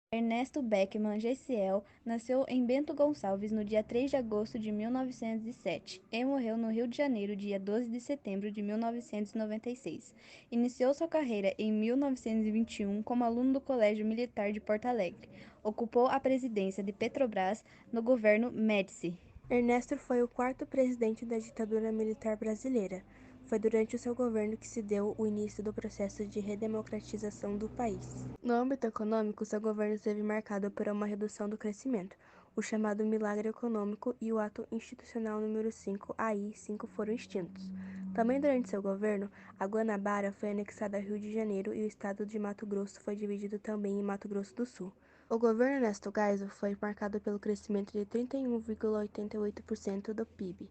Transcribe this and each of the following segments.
Ernesto Beckman Gessiel nasceu em Bento Gonçalves no dia 3 de agosto de 1907 e morreu no Rio de Janeiro dia 12 de setembro de 1996. Iniciou sua carreira em 1921 como aluno do Colégio Militar de Porto Alegre. Ocupou a presidência de Petrobras no governo Médici. Ernesto foi o quarto presidente da ditadura militar brasileira. Foi durante o seu governo que se deu o início do processo de redemocratização do país. No âmbito econômico, seu governo esteve marcado por uma redução do crescimento, o chamado milagre econômico e o ato institucional número 5, AI-5 foram extintos. Também durante seu governo, a Guanabara foi anexada ao Rio de Janeiro e o estado de Mato Grosso foi dividido também em Mato Grosso do Sul. O governo Ernesto Geisel foi marcado pelo crescimento de 31,88% do PIB,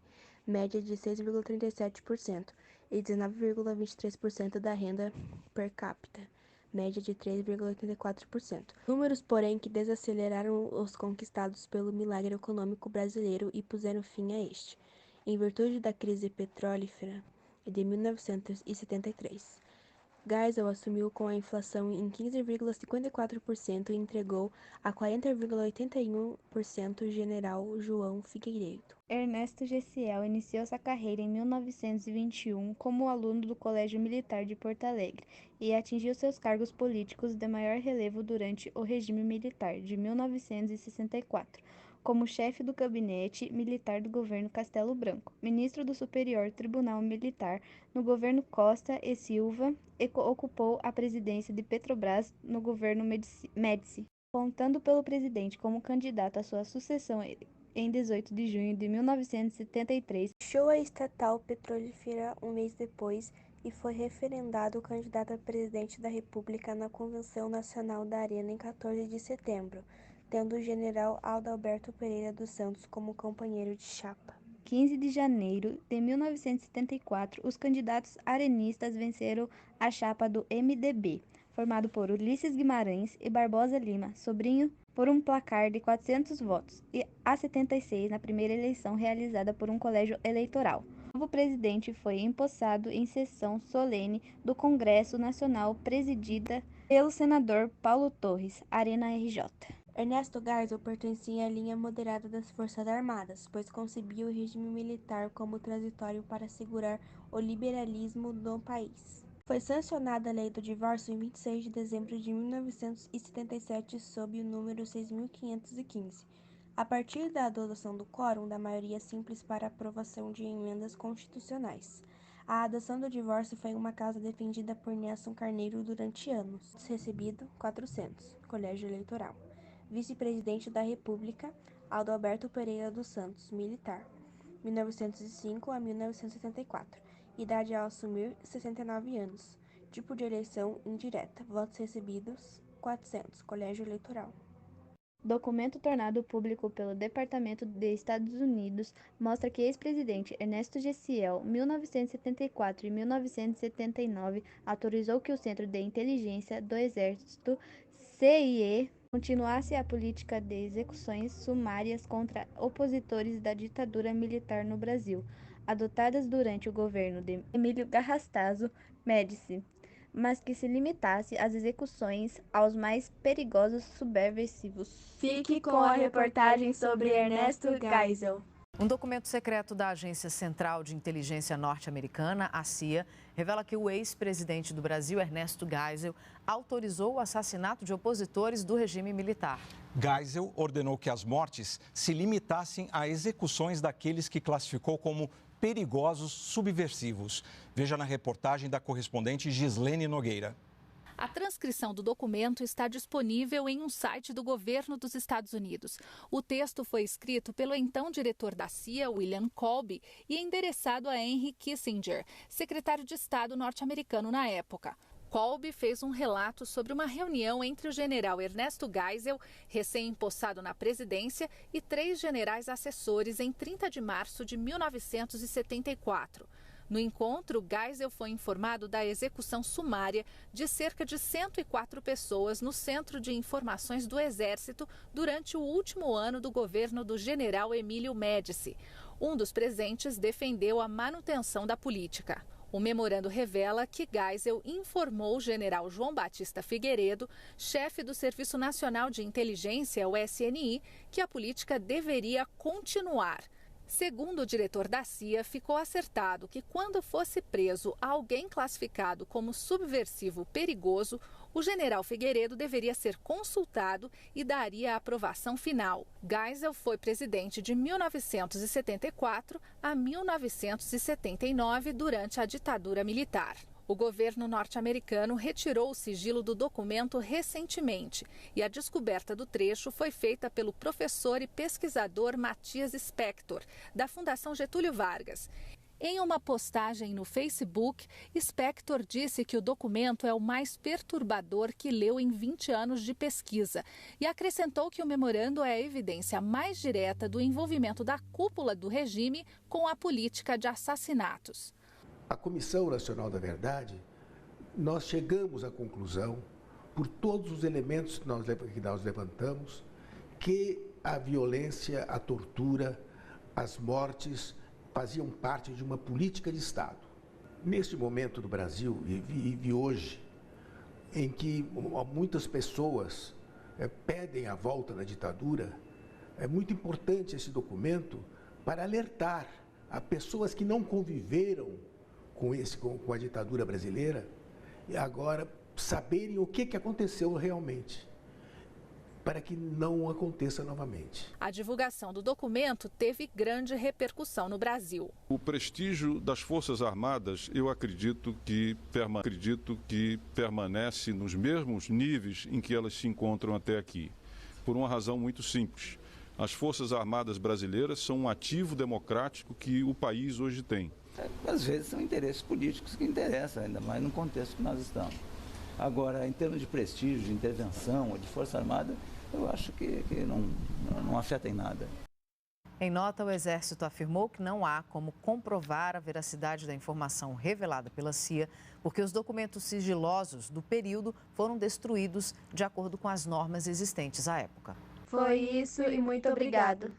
média de 6,37%, e 19,23% da renda per capita, média de 3,84%. Números, porém, que desaceleraram os conquistados pelo milagre econômico brasileiro e puseram fim a este, em virtude da crise petrolífera de 1973. Geisel assumiu com a inflação em 15,54% e entregou a 40,81% general João Figueiredo. Ernesto Gessiel iniciou sua carreira em 1921 como aluno do Colégio Militar de Porto Alegre e atingiu seus cargos políticos de maior relevo durante o regime militar de 1964. Como chefe do gabinete militar do governo Castelo Branco, ministro do Superior Tribunal Militar no governo Costa e Silva e ocupou a presidência de Petrobras no governo Médici, contando pelo presidente como candidato à sua sucessão em 18 de junho de 1973. Deixou a estatal petrolífera um mês depois e foi referendado candidato a presidente da República na Convenção Nacional da Arena em 14 de setembro, tendo o general Adalberto Pereira dos Santos como companheiro de chapa. 15 de janeiro de 1974, os candidatos arenistas venceram a chapa do MDB, formado por Ulisses Guimarães e Barbosa Lima, sobrinho, por um placar de 400 votos, e a 76 na primeira eleição realizada por um colégio eleitoral. O novo presidente foi empossado em sessão solene do Congresso Nacional presidida pelo senador Paulo Torres, Arena RJ. Ernesto Geisel pertencia à linha moderada das Forças Armadas, pois concebia o regime militar como transitório para assegurar o liberalismo no país. Foi sancionada a Lei do Divórcio em 26 de dezembro de 1977 sob o número 6.515, a partir da adoção do quórum da maioria simples para aprovação de emendas constitucionais. A adoção do divórcio foi uma causa defendida por Nelson Carneiro durante anos. Recebido, 400, Colégio Eleitoral. Vice-presidente da República, Adalberto Pereira dos Santos, militar, 1905 a 1974. Idade ao assumir, 69 anos. Tipo de eleição indireta. Votos recebidos, 400. Colégio Eleitoral. Documento tornado público pelo Departamento de Estados Unidos mostra que ex-presidente Ernesto Gessiel, 1974 e 1979, autorizou que o Centro de Inteligência do Exército, CIE, continuasse a política de execuções sumárias contra opositores da ditadura militar no Brasil, adotadas durante o governo de Emílio Garrastazu Médici, mas que se limitasse às execuções aos mais perigosos subversivos. Fique com a reportagem sobre Ernesto Geisel. Um documento secreto da Agência Central de Inteligência Norte-Americana, a CIA, revela que o ex-presidente do Brasil, Ernesto Geisel, autorizou o assassinato de opositores do regime militar. Geisel ordenou que as mortes se limitassem a execuções daqueles que classificou como perigosos subversivos. Veja na reportagem da correspondente Gislene Nogueira. A transcrição do documento está disponível em um site do governo dos Estados Unidos. O texto foi escrito pelo então diretor da CIA, William Colby, e endereçado a Henry Kissinger, secretário de Estado norte-americano na época. Colby fez um relato sobre uma reunião entre o general Ernesto Geisel, recém-empossado na presidência, e 3 generais assessores em 30 de março de 1974. No encontro, Geisel foi informado da execução sumária de cerca de 104 pessoas no Centro de Informações do Exército durante o último ano do governo do general Emílio Médici. Um dos presentes defendeu a manutenção da política. O memorando revela que Geisel informou o general João Batista Figueiredo, chefe do Serviço Nacional de Inteligência, o SNI, que a política deveria continuar. Segundo o diretor da CIA, ficou acertado que quando fosse preso alguém classificado como subversivo perigoso, o general Figueiredo deveria ser consultado e daria a aprovação final. Geisel foi presidente de 1974 a 1979 durante a ditadura militar. O governo norte-americano retirou o sigilo do documento recentemente e a descoberta do trecho foi feita pelo professor e pesquisador Matias Spector, da Fundação Getúlio Vargas. Em uma postagem no Facebook, Spector disse que o documento é o mais perturbador que leu em 20 anos de pesquisa e acrescentou que o memorando é a evidência mais direta do envolvimento da cúpula do regime com a política de assassinatos. A Comissão Nacional da Verdade, nós chegamos à conclusão, por todos os elementos que nós levantamos, que a violência, a tortura, as mortes faziam parte de uma política de Estado. Neste momento do Brasil, e hoje, em que muitas pessoas pedem a volta da ditadura, é muito importante esse documento para alertar a pessoas que não conviveram com a ditadura brasileira e agora saberem o que aconteceu realmente, para que não aconteça novamente. A divulgação do documento teve grande repercussão no Brasil. O prestígio das Forças Armadas, eu acredito que permanece nos mesmos níveis em que elas se encontram até aqui, por uma razão muito simples. As Forças Armadas brasileiras são um ativo democrático que o país hoje tem. Às vezes são interesses políticos que interessam, ainda mais no contexto que nós estamos. Agora, em termos de prestígio, de intervenção ou de Força Armada, eu acho que não afeta em nada. Em nota, o Exército afirmou que não há como comprovar a veracidade da informação revelada pela CIA, porque os documentos sigilosos do período foram destruídos de acordo com as normas existentes à época. Foi isso e muito obrigado.